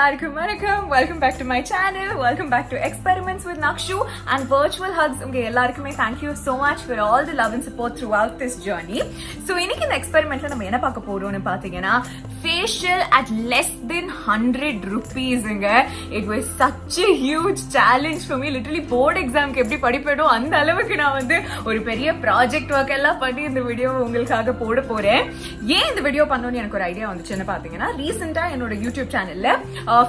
எல்லாருக்கும் வணக்கம். Welcome back to my channel. Welcome back to Experiments with Nakshu and Virtual Hugs. உங்க எல்லாருக்குமே thank you so much for all the love and support throughout this journey. So இன்னைக்கு இந்த எக்ஸ்பெரிமெண்ட்ல நம்ம என்ன பார்க்க போறோம்னு பாத்தீங்கன்னா facial at less than 100 rupeesங்க. It was such a huge challenge for me. Literally board examக்கு எப்படி படிப்பேனோ அந்த அளவுக்கு நான் வந்து ஒரு பெரிய ப்ராஜெக்ட் ஒர்க் எல்லாம் பண்ணி இந்த வீடியோ உங்களுக்காக போட போறேன். ஏன் இந்த வீடியோ பண்ணணும்னு எனக்கு ஒரு ஐடியா வந்துச்சுன்னு பாத்தீங்கன்னா ரீசெண்டா என்னோட யூடியூப் சேனல்ல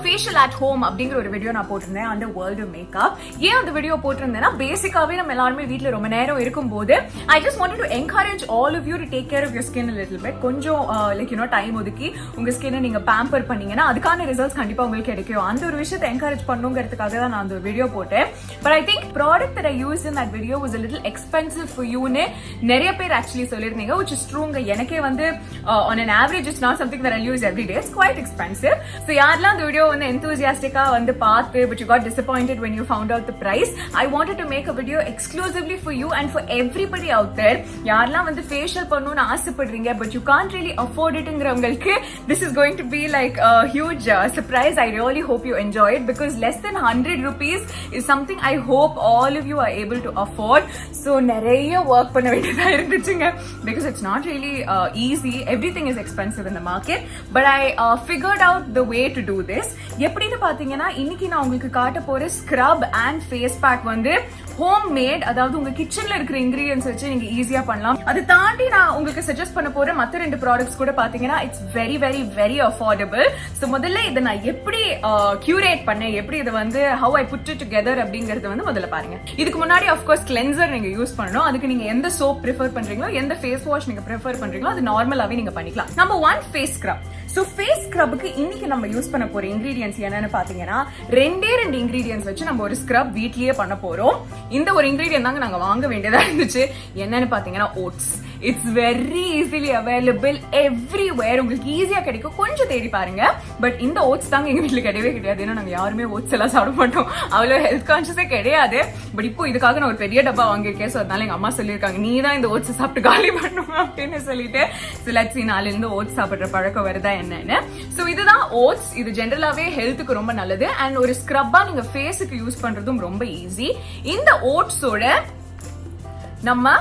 ஃபேஷியல் அட் ஹோம் அப்படிங்கிற ஒரு வீடியோ நான் போட்டிருந்தேன் அண்டர் வேர்ல்ட் ஆஃப் மேக்கப். ஏன் அந்த வீடியோ போட்டிருந்தேன்னா பேசிக்காவே நம்ம எல்லாருமே வீட்ல ரொம்ப நேரம் இருக்கும்போது I just wanted to encourage all of you to take care of your skin a little bit. கொஞ்சம் லைக் யூ நோ டைம் ஒதுக்கி உங்க ஸ்கின்னை நீங்க பேம்பர் பண்ணீங்கன்னா அதுக்கான ரிசல்ட்ஸ் கண்டிப்பா உங்களுக்கு கிடைக்கும். அந்த ஒரு விஷயத்தை என்கரேஜ் பண்ணுங்கிறதுக்காக தான் நான் அந்த வீடியோ போட்டேன். But I think product that I used in that video was a little expensive for you னு நிறைய பேர் ஆக்சுவலி சொல்லிருந்தீங்க, which is true. எனக்கே வந்து on an average it's not something that I'll use every day. It's quite expensive. So யாரெல்லாம் இந்த video வந்து enthusiastic வந்து பார்த்து but you got disappointed when you found out the price, I wanted to make a video exclusively for you and for everybody out there. யாரெல்லாம் வந்து facial பண்ணனும்னு ஆசைப்படுறீங்க but you can't really afford itங்கறவங்களுக்கு this is going to be like a huge surprise. I really hope you enjoy it because less than 100 rupees is something I hope all of you are able to afford. So நிறைய work பண்ண வேண்டியதா இருந்துச்சுங்க because it's not really easy. Everything is expensive in the market, but I figured out the way to do this. எப்படின்னு பாத்தீங்கன்னா இன்னைக்கு நான் உங்களுக்கு காட்ட போற ஸ்க்ரப் அண்ட் ஃபேஸ் பேக் வந்து ஹோம் மேட், அதாவது உங்க கிச்சன்ல இருக்கிற இன்கிரிடியன்ஸ் வச்சு நீங்க ஈஸியா பண்ணலாம். அது தாண்டி நான் உங்களுக்கு சஜஸ்ட் பண்ண போற மத்த ரெண்டு ப்ராடக்ட்ஸ் கூட பாத்தீங்கன்னா it's very very very affordable. So முதல்ல இதை நான் எப்படி கியூரேட் பண்ணேன், எப்படி இதை வந்து how I put it together அப்படிங்கறது வந்து முதல்ல பாருங்க. இதுக்கு முன்னாடி ஆஃப்கோர்ஸ் கிளென்சர் நீங்க யூஸ் பண்ணணும். அதுக்கு நீங்க எந்த சோப் ப்ரிஃபர் பண்றீங்களோ, எந்த ஃபேஸ் வாஷ் நீங்க ப்ரிஃபர் பண்றீங்களோ அது நார்மலாவே நீங்க பண்ணிக்கலாம். Number 1 face scrub. So face ஸ்க்ரப்க்கு இன்னைக்கு நம்ம யூஸ் பண்ண போற இன்கிரிடியன்ஸ் என்னன்னு பாத்தீங்கன்னா ரெண்டு இன்கிரிடியன்ஸ் வச்சு நம்ம ஒரு ஸ்க்ரப் வீட்லயே பண்ண போறோம். இந்த ஒரு இன்கிரிடியன்ட் தாங்க நாங்க வாங்க வேண்டியதா இருந்துச்சு. என்னன்னு பாத்தீங்கன்னா oats. It's very easily available everywhere. உங்களுக்கு ஈஸியா கிடைக்கும், கொஞ்சம் தேடி பாருங்க. பட் இந்த ஓட்ஸ் தாங்க எங்க வீட்டுல கிடையவே கிடையாது. ஏன்னா நாங்க யாருமே ஓட்ஸ் எல்லாம் சாப்பிட மாட்டோம், அவ்வளவு ஹெல்த் கான்சியஸே கிடையாது. பட் இப்போ இதுக்காக நான் ஒரு பெரிய டப்பா வாங்கியிருக்கேன். ஸோ அதனால எங்க அம்மா சொல்லியிருக்காங்க நீ தான் இந்த ஓட்ஸ் சாப்பிட்டு காலி பண்ணும் அப்படின்னு சொல்லிட்டு. லட்சி நாளில இருந்து ஓட்ஸ் சாப்பிடுற பழக்கம் வருதா என்னன்னு. ஸோ இதுதான் ஓட்ஸ். இது ஜென்ரலாவே ஹெல்த்துக்கு ரொம்ப நல்லது அண்ட் ஒரு ஸ்க்ரப்பா நீங்க ஃபேஸுக்கு யூஸ் பண்றதும் ரொம்ப ஈஸி. இந்த ஓட்ஸோட நம்ம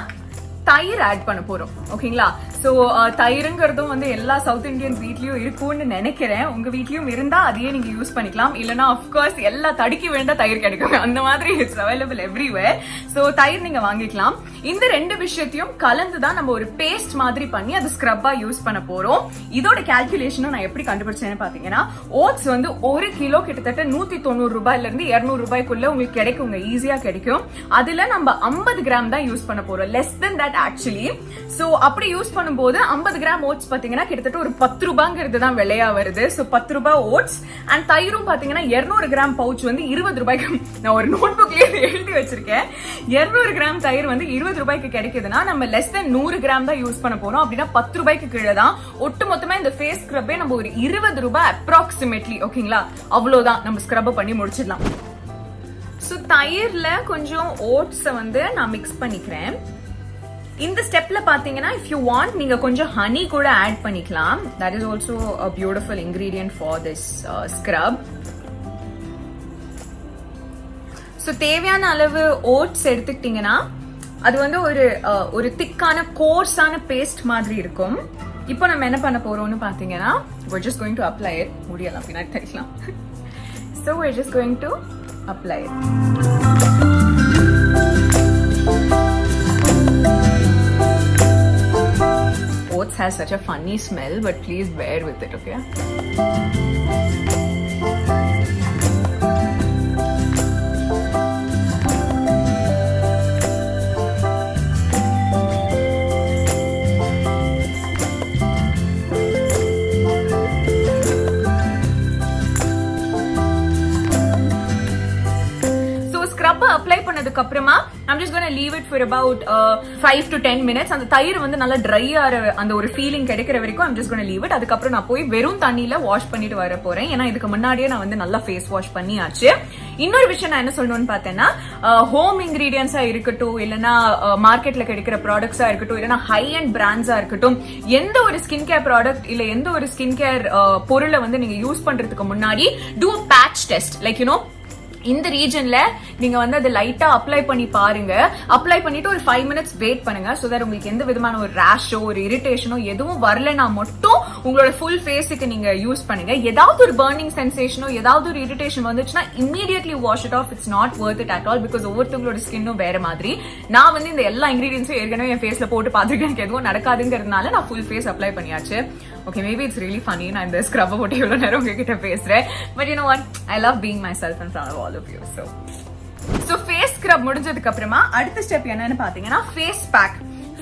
தயிர் ஆட் பண்ண போறோம். ஓகேங்களா? சோ தயிருங்கிறதும் வந்து எல்லா சவுத் இந்தியன்ஸ் வீட்லயும் இருக்கும்னு நினைக்கிறேன். உங்க வீட்லயும் இருந்தா அதையே நீங்க யூஸ் பண்ணிக்கலாம். இல்லனா ஆஃப்கோர்ஸ் எல்லா தடுக்கி வேண்டா தயிர் கிடைக்கும், அந்த மாதிரி இட்ஸ் அவைலபிள் எவ்ரிவேர். சோ தயிர் நீங்க வாங்கிக்கலாம். இந்த ரெண்டு விஷயத்தையும் கலந்துதான் நம்ம ஒரு பேஸ்ட் மாதிரி பண்ணி அது ஸ்க்ரப்பா யூஸ் பண்ண போறோம். இதோட கால்குலேஷனும் நான் எப்படி கண்டுபிடிச்சேன்னு பாத்தீங்கன்னா ஓட்ஸ் வந்து 1 கிலோ கிட்டத்தட்ட 190 ரூபாயில இருந்து 200 ரூபாய்க்குள்ள உங்களுக்கு கிடைக்குங்க, ஈஸியா கிடைக்கும். அதுல நம்ம 50 கிராம் தான் யூஸ் பண்ண போறோம், less than that actually. So அப்படி யூஸ் பண்ணும்போது 50 கிராம் ஓட்ஸ் பாத்தீங்கன்னா கிட்டத்தட்ட ஒரு 10 ரூபாங்கிறது தான் விலையா வருது. சோ 10 ரூபாய் ஓட்ஸ் அண்ட் தயிரும் பாத்தீங்கன்னா 200 கிராம் பவுச் வந்து 20 ரூபாய்க்கு. நான் ஒரு நோட் புக்லயே எழுதி வச்சிருக்கேன். 200 கிராம் தயிர் வந்து 20 ரூபாய்க்கு கிடைக்குதுன்னா நம்ம லெஸ் தென் 100 கிராம் தான் யூஸ் பண்ண போறோம். அப்படின்னா 10 ரூபாய்க்கு கீழே தான். ஒட்டு மொத்தமா இந்த ஃபேஸ் ஸ்க்ரப்பே நம்ம ஒரு 20 ரூபாய் அப்ராக்சிமேட்லி. ஓகேங்களா? அவ்வளவுதான், நம்ம ஸ்க்ரப் பண்ணி முடிச்சிடலாம். சோ தயிர்ல கொஞ்சம் ஓட்ஸ வந்து நான் மிக்ஸ் பண்ணிக்கிறேன். இந்த ஸ்டெப்ல பாத்தீங்கன்னா if you want நீங்க கொஞ்சம் ஹனி கூட ஆட் பண்ணிக்கலாம். that is also a beautiful ingredient for this scrub. So தேவையான அளவு ஓட்ஸ் எடுத்துக்கிட்டீங்கன்னா அது வந்து ஒரு திக்கான கோர்ஸான பேஸ்ட் மாதிரி இருக்கும். இப்போ நம்ம என்ன பண்ண போறோம்னு பாத்தீங்கன்னா we're just going to apply it. முடியலாம் பின்னாடி தெரியலாம். so we're just going to apply it. Oats has such a funny smell, but please bear with it, okay? Apply பண்ணதுக்கு அப்புறமா I'm just going to leave it for about 5 to 10 minutes. அந்த தயிர் வந்து நல்லா try ஆற அந்த ஒரு feeling கிடைக்கிற வரைக்கும் I'm just going to leave it. அதுக்கப்புறம் நான் போய் வெறும் தண்ணியில வாஷ் பண்ணிட்டு வர போறேன். ஏன்னா இதுக்கு முன்னாடியே நான் வந்து நல்லா ஃபேஸ் வாஷ் பண்ணியாச்சு. இன்னொரு விஷயம் நான் என்ன சொல்லணும்னு பார்த்தேன்னா, ஹோம் இன்கிரீடியன்ஸா இருக்கட்டும், இல்லைன்னா மார்க்கெட்ல கிடைக்கிற ப்ராடக்ட்ஸா இருக்கட்டும், இல்லைன்னா ஹை அண்ட் பிராண்ட்ஸா இருக்கட்டும், எந்த ஒரு ஸ்கின் கேர் ப்ராடக்ட் இல்ல எந்த ஒரு ஸ்கின் கேர் பொருளை வந்து நீங்க யூஸ் பண்றதுக்கு முன்னாடி டூ பேட்ச் டெஸ்ட். லைக் இந்த ரீஜன்ல நீங்க வந்து அதை லைட்டா அப்ளை பண்ணி பாருங்க. அப்ளை பண்ணிட்டு ஒரு 5 மினிட்ஸ் வெயிட் பண்ணுங்க. சோ தட் உங்களுக்கு எந்த விதமான ஒரு ரேஷோ ஒரு இரிட்டேஷனோ எதுவும் வரலனா மட்டும் உங்களோட ஃபுல் ஃபேஸுக்கு நீங்க யூஸ் பண்ணுங்க. ஏதாவது ஒரு பர்னிங் சென்சேஷனோ ஏதாவது ஒரு இரிட்டேஷன் வந்துச்சுன்னா immediately wash it off. It's not worth it at all. Because ஒவ்வொருத்தவங்களோட ஸ்கின்னும் வேற மாதிரி. நான் வந்து இந்த எல்லா இன்கிரீடியன்ஸும் ஏற்கனவே என் ஃபேஸ்ல போட்டு பார்த்துருக்கேன். எனக்கு எதுவும் நடக்காதுங்கிறதுனால நான் ஃபுல் ஃபேஸ் அப்ளை பண்ணியாச்சு. Okay, maybe it's really funny நான் இந்த ஸ்க்ரப்பை போட்டு இவ்வளவு நேரம் உங்ககிட்ட பேசுறேன். But you know what? I love being myself in front of all of you. So face scrub முடிஞ்சதுக்கு அப்புறமா அடுத்த ஸ்டெப் என்னன்னு பாத்தீங்கன்னா ஃபேஸ் பேக்.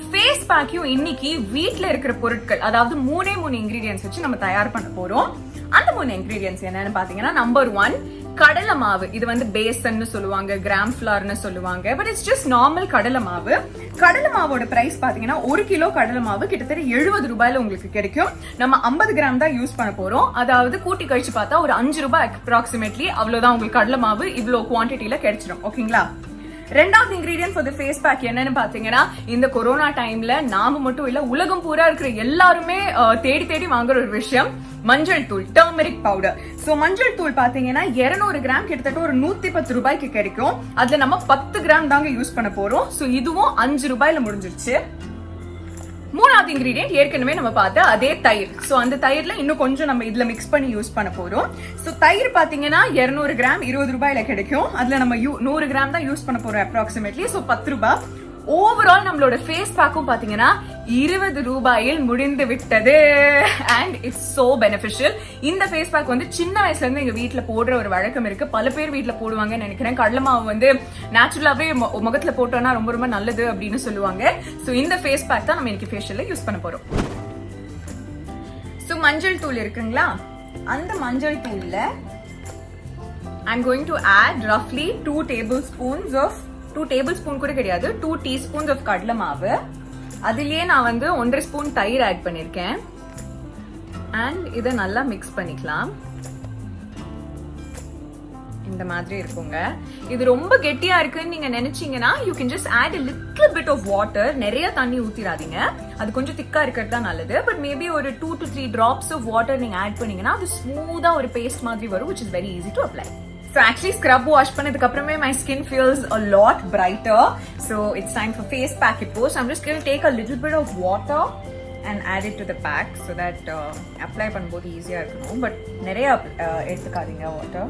ஃபேஸ் பேக்கையும் இன்னைக்கு வீட்ல இருக்கிற பொருட்கள், அதாவது 3 இன்கிரீடியன்ஸ் வச்சு நம்ம தயார் பண்ண போறோம். அந்த 3 இன்கிரீடியன்ஸ் என்னன்னு பாத்தீங்கன்னா, நம்பர் 1 கடலை மாவு. இது வந்து பேசன்னு சொல்லுவாங்க, கிராம் ஃபிளார்னு சொல்லுவாங்க. பட் இட்ஸ் ஜஸ்ட் நார்மல் கடலை மாவு. கடலை மாவோட பிரைஸ் பாத்தீங்கன்னா 1 கிலோ கடலை மாவு கிட்டத்தட்ட 70 ரூபாயில உங்களுக்கு கிடைக்கும். நம்ம 50 கிராம் தான் யூஸ் பண்ண போறோம். அதாவது கூட்டி கழிச்சு பார்த்தா ஒரு 5 ரூபாய் அப்ராக்சிமேட்லி அவ்வளவுதான் உங்களுக்கு கடலை மாவு இவ்வளவு குவான்டிட்டியில கிடைச்சிடும். ஓகேங்களா? ரெண்டாவது ingredient for the face pack என்னன்னு பாத்தீங்கன்னா, இந்த கொரோனா டைம்ல நாம மட்டும் இல்ல உலகம் பூரா இருக்கிற எல்லாருமே தேடி தேடி வாங்குற ஒரு விஷயம் மஞ்சள் தூள், டர்மரிக் பவுடர். சோ மஞ்சள் தூள் பாத்தீங்கன்னா 200 கிராம் கிட்டத்தட்ட ஒரு 110 ரூபாய்க்கு கிடைக்கும். அதுல நம்ம 10 கிராம் தாங்க யூஸ் பண்ண போறோம். சோ இதுவும் 5 ரூபாயில முடிஞ்சிருச்சு. மூணாவது இன்கிரீடியன்ட் ஏற்கனவே நம்ம பார்த்த அதே தயிர். சோ அந்த தயிர்ல இன்னும் கொஞ்சம் நம்ம இதுல மிக்ஸ் பண்ணி யூஸ் பண்ண போறோம். சோ தயிர் பாத்தீங்கன்னா 200 கிராம் 20 ரூபாயில கிடைக்கும். அதுல நம்ம 100 கிராம் தான் யூஸ் பண்ண போறோம் அப்ராக்சிமேட்லி. சோ 10 ரூபாய். ஓவரால் நம்மளோட ஃபேஸ் பேக்கும் பாத்தீங்கன்னா 20 ரூபாயில் முடிந்து விட்டது. And it's so beneficial. இந்த ஃபேஸ் பேக் வந்து சின்ன வயசுல இருந்து எங்க வீட்டுல போடுற ஒரு வழக்கம் இருக்கு. பல பேர் வீட்டுல போடுவாங்கன்னு நினைக்கிறேன். கடலை மாவு வந்து நேச்சுரலாவே முகத்துல போட்டோம்னா ரொம்ப ரொம்ப நல்லது அப்படின்னு சொல்லுவாங்க. சோ இந்த ஃபேஸ் பேக் தான் நம்ம இன்னைக்கு ஃபேஷியல்ல யூஸ் பண்ண போறோம். சோ மஞ்சள் தூள் இருக்குங்களா, அந்த மஞ்சள் தூள்ல I'm going to add roughly 2 tablespoons of 2 tablespoon கூட கிடையாது, 2 டீஸ்பூன்ஸ் ஆஃப் கடலை மாவு. அதுலயே நான் வந்து 1.5 ஸ்பூன் தயிர் ஆட் பண்ணிருக்கேன். அண்ட் இதை நல்லா மிக்ஸ் பண்ணிக்கலாம். இந்த மாதிரி இருக்குங்க. இது ரொம்ப கெட்டியா இருக்குன்னு நீங்க நினைச்சீங்கன்னா you can just add a little bit of water. நிறைய தண்ணி ஊத்திராதீங்க, அது கொஞ்சம் திக்கா இருக்கிறது தான் நல்லது. பட் மேபி ஒரு 2 to 3 drops of water நீங்க ஆட் பண்ணீங்கன்னா அது ஸ்மூதா ஒரு பேஸ்ட் மாதிரி வரும், which is very easy to apply. So actually scrub wash பண்ணதுக்கு அப்புறமே my skin feels a lot brighter. So it's time for face pack இப்போ. So I'm just going to take a little bit of water and add it to the pack so that apply பண்ணும்போது ஈஸியா இருக்கணும். But நிறைய எடுத்துக்காதீங்க water.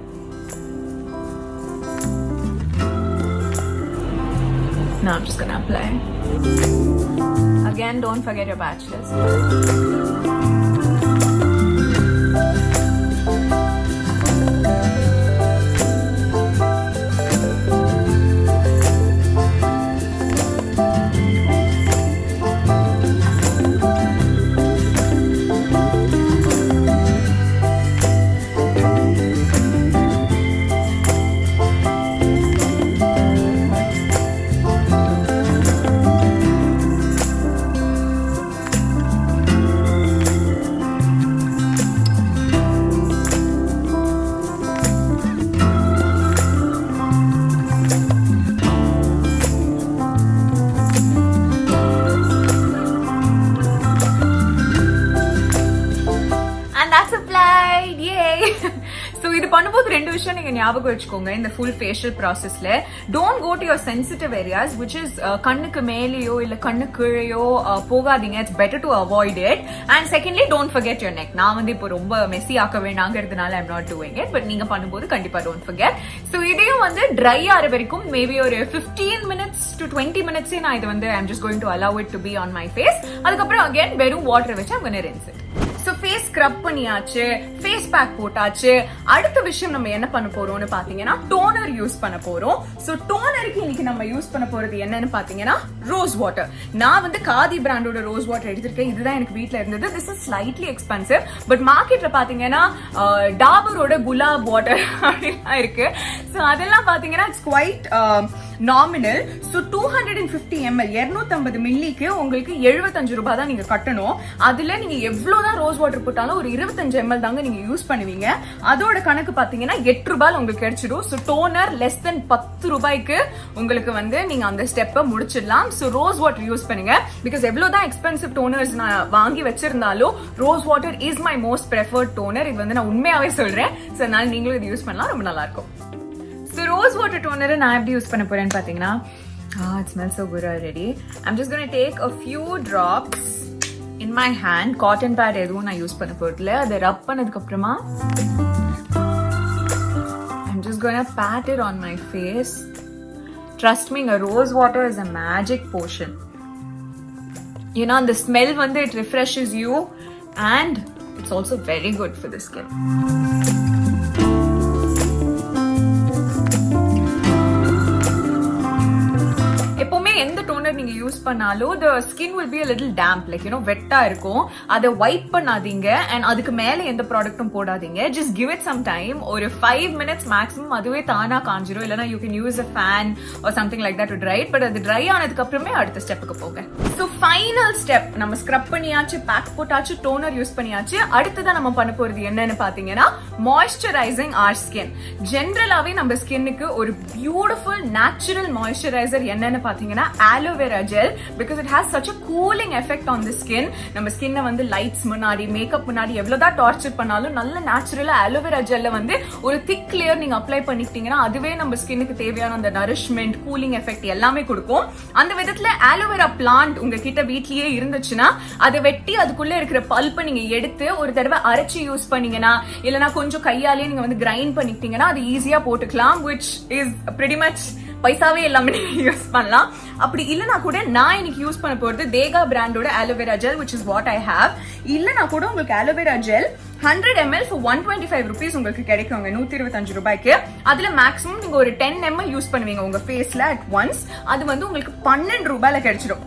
Now I'm just going to apply. Again, don't forget your batch list. இது பண்ணும்போது ரெண்டு விஷயம் நீங்க ஞாபகம் வச்சுக்கோங்க. இந்த ஃபுல் ஃபேஷியல் ப்ராசஸ்ல don't go to your sensitive areas which is கண்ணுக்கு மேலேயோ இல்ல கண்ணு கீழேயோ போகாதீங்க. It's better to avoid it. And secondly don't forget your neck. நான் வந்து இப்போ ரொம்ப மெஸ்ஸி ஆக்க வேண்டாங்கிறதுனால I'm not doing it. But நீங்க பண்ணும்போது கண்டிப்பா டோன்ட் ஃபர்கெட். ஸோ இதையும் வந்து ட்ரை ஆற வரைக்கும் மேபி ஒரு 15 minutes to 20 minutes நான் இது வந்து I'm just going to allow it to be on my face. அதுக்கப்புறம் அகைன் வெறும் வாட்டர் வச்சு I'm gonna rinse it. So face scrub பண்ணியாச்சு, ஃபேஸ் பேக் போட்டாச்சு. அடுத்த விஷயம் நம்ம என்ன பண்ண போறோம்னு பாத்தீங்கன்னா டோனர் யூஸ் பண்ண போறோம். சோ டோனருக்கு இன்னைக்கு நம்ம யூஸ் பண்ண போறது என்னன்னு பாத்தீங்கன்னா ரோஸ் வாட்டர். நான் வந்து காதி பிராண்டோட ரோஸ் வாட்டர் எடுத்திருக்கேன். இதுதான் எனக்கு வீட்ல இருந்தது. This is slightly expensive. But மார்க்கெட்ல பாத்தீங்கன்னா டாபரோட குலாப் வாட்டர் அப்படிலாம் இருக்கு. சோ அதெல்லாம் பாத்தீங்கன்னா it's quite nominal. So 250 ml 250 மில்லிக்கு உங்களுக்கு 75 ரூபாய் தான் நீங்க கட்டணும். அதுல நீங்க எவ்வளவுதான் ரோஸ் வாட்டர் போட்டாலும் ஒரு 25 ml தாங்க நீங்க யூஸ் பண்ணுவீங்க. அதோட கணக்கு பாத்தீங்கன்னா 8 ரூபாய் உங்களுக்கு கிடைச்சிடும். ஸோ டோனர் லெஸ் தென் 10 ரூபாய்க்கு உங்களுக்கு வந்து நீங்க அந்த ஸ்டெப்பை முடிச்சிடலாம். ஸோ ரோஸ் வாட்டர் யூஸ் பண்ணுங்க. பிகாஸ் எவ்வளவுதான் எக்ஸ்பென்சிவ் டோனர்ஸ் நான் வாங்கி வச்சிருந்தாலும் rose water is my most preferred toner. இது வந்து நான் உண்மையாவே சொல்றேன். ஸோ அதனால நீங்களும் இது யூஸ் பண்ணலாம், ரொம்ப நல்லா இருக்கும். So rose water toner நான் எப்படி யூஸ் பண்ண போறேன்னு பாத்தீங்கன்னா, it smells so good already. I'm just going to take a few drops in my hand. Cotton pad எதுவும் நான் யூஸ் பண்ண போறதில்ல. அதை ரப் பண்ணதுக்கு அப்புறமா I'm just going to pat it on my face. Trust me, rose water is a magic potion. You know, the smell வந்து it refreshes you and it's also very good for the skin. எந்த toner நீங்க use பண்ணாலும் the skin will be a little damp, like you know, வெட்டா இருக்கும். அதை vibe பண்ணாதீங்க and அதுக்கு மேல எந்த ப்ராடக்ட்டும் போடாதீங்க. just give it some time. ஒரு 5 minutes maximum அதுவே தானா காஞ்சிரும். இல்லனா you can use a fan or something like that to dry it. but அது dry ஆனதுக்கு அப்புறமே அடுத்த ஸ்டெப்புக்கு போங்க. so final step, நம்ம ஸ்க்ரப் பண்ணியாச்சு, பேக் போட்டாச்சு, டோனர் யூஸ் பண்ணியாச்சு. அடுத்ததான் நம்ம பண்ண போறது என்னன்னு பாத்தீங்கன்னா மாய்ஸ்சரைசிங் our skin. ஜெனரலாவே நம்ம ஸ்கின்னுக்கு ஒரு பியூட்டிஃபுல் நேச்சுரல் மாய்ஸ்சரைசர் என்னன்னு பாத்தீங்கன்னா aloe vera gel, because it has such a cooling effect on the skin. நம்ம ஸ்கின்னை வந்து லைட்ஸ் முன்னாடி, மேக்கப் முன்னாடி எவ்வளவுதான் டார்ச்சர் பண்ணாலும் நல்ல நேச்சுரலா aloe vera gel வந்து ஒரு திக் லேயர் நீங்க அப்ளை பண்ணிட்டீங்கன்னா அதுவே நம்ம ஸ்கின்னுக்கு தேவையான அந்த நரிஷ்மெண்ட், கூலிங் எஃபெக்ட் எல்லாமே கொடுக்கும். அந்த விதத்துல aloe vera plant உங்ககிட்ட வீட்லயே இருந்துச்சுன்னா அதை வெட்டி அதுக்குள்ள இருக்கிற பல்ப்பை நீங்க எடுத்து ஒரு தடவை அரைச்சு யூஸ் பண்ணீங்கன்னா, இல்லனா கொஞ்சம் கையாலே நீங்க வந்து கிரைண்ட் பண்ணிட்டீங்கன்னா அது ஈஸியா போட்டுக்கலாம். which is pretty much பைசாவே எல்லாமே யூஸ் பண்ணலாம். அப்படி இல்லனா கூட நான் இன்னைக்கு யூஸ் பண்ண போறது தேகா பிராண்டோட aloe vera gel, which is what I have. இல்லனா கூட உங்களுக்கு aloe vera gel 100 ml for 125 rupees உங்களுக்கு கிடைக்குங்க, 125 ரூபாய்க்கு. அதுல மேக்ஸிமம் நீங்க ஒரு 10 ml யூஸ் பண்ணுவீங்க உங்க ஃபேஸ்ல at once. அது வந்து உங்களுக்கு 12 ரூபாயில கிடைச்சிடும்.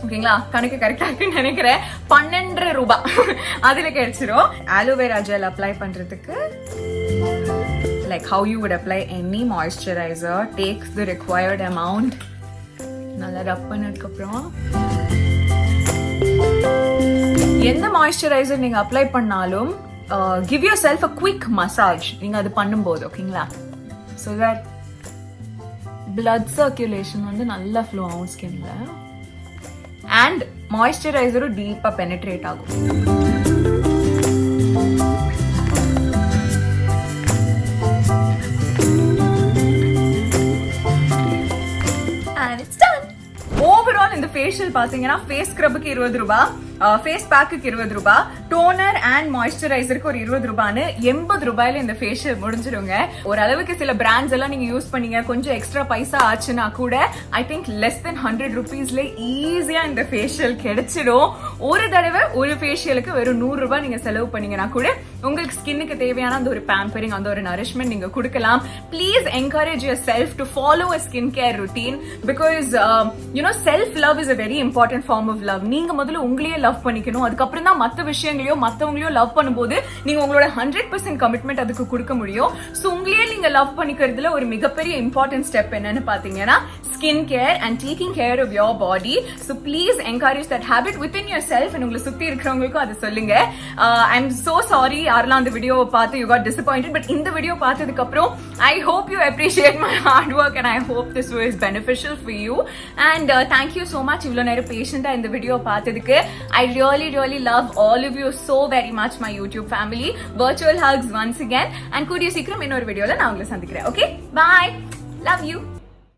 ஓகேங்களா, கணக்கு கரெக்டா இருக்குன்னு நினைக்கிறேன். 12 ரூபாய் அதுல கிடைச்சிடும். aloe vera gel அப்ளை பண்றதுக்கு like how you would apply any moisturizer, take the required amount. நல்லா ரப் பண்ணதுக்கு அப்புறம் எந்த மாய்ஸ்சரைசர் நீங்க அப்ளை பண்ணாலும் give yourself a quick massage நீங்க அது பண்ணும்போது, ஓகேங்களா, so that blood circulation வந்து நல்லா flow ஆகும் ஸ்கின்ல and மாய்ஸ்சரைசரும் டீப்பா பெனிட்ரேட் ஆகும். ஓவரால் இந்த ஃபேஷியல் பாத்தீங்கன்னா ஃபேஸ் ஸ்க்ரப்புக்கு 20 ரூபாய், ஃபேஸ் பேக்குக்கு 20 ரூபாய், டோனர் அண்ட் மாய்ஸ்சரைசருக்கு ஒரு 20 ரூபான்னு 80 ரூபாயில இந்த ஃபேஷியல் முடிஞ்சிருங்க. ஓரளவுக்கு சில பிராண்ட்ஸ் எல்லாம் நீங்க யூஸ் பண்ணீங்க, கொஞ்சம் எக்ஸ்ட்ரா பைசா ஆச்சுன்னா கூட ஐ திங்க் லெஸ் தென் 100 rupeesல ஈஸியா இந்த ஃபேஷியல் கிடைச்சிடும். ஒரு தடவை ஒரு ஃபேஷியலுக்கு வெறும் 100 ரூபாய் நீங்க செலவு பண்ணீங்கன்னா கூட உங்களுக்கு ஸ்கின்னுக்கு தேவையான அந்த ஒரு பேம்பரிங், அந்த ஒரு நரிஷ்மெண்ட் நீங்க கொடுக்கலாம். Please encourage yourself to follow a skin care routine, because self love is a very important form of love. நீங்க முதல்ல உங்களையே லவ் பண்ணிக்கணும், அதுக்கப்புறம் தான் மற்ற விஷயங்களையோ மத்தவங்களையோ லவ் பண்ணும்போது நீங்க உங்களோட 100% கமிட்மெண்ட் அதுக்கு கொடுக்க முடியும். சோ உங்களையே நீங்க லவ் பண்ணிக்கிறதுல ஒரு மிகப்பெரிய இம்பார்ட்டன்ட் ஸ்டெப் என்னன்னு பாத்தீங்கன்னா skin care and taking care of your body. So please encourage that habit within yourself and உங்களை சுத்தி இருக்கிறவங்களுக்கும் அதை சொல்லுங்க. ஐ எம் சோ சாரி யாரெல்லாம் அந்த வீடியோவை பார்த்து யூ காட் டிசப்பாயிண்டட், பட் இந்த வீடியோ பார்த்ததுக்கு அப்புறம் I hope you appreciate my hard work and I hope this was beneficial for you. And thank you so much இவ்வளவு நேரம் பேஷண்டா இந்த வீடியோ பார்த்ததுக்கு. I really love all of you so very much, my YouTube family. Virtual hugs once again and கூடிய சீக்கிரம் இன்னொரு வீடியோல நான் உங்களை சந்திக்கிறேன். Okay, bye, love you.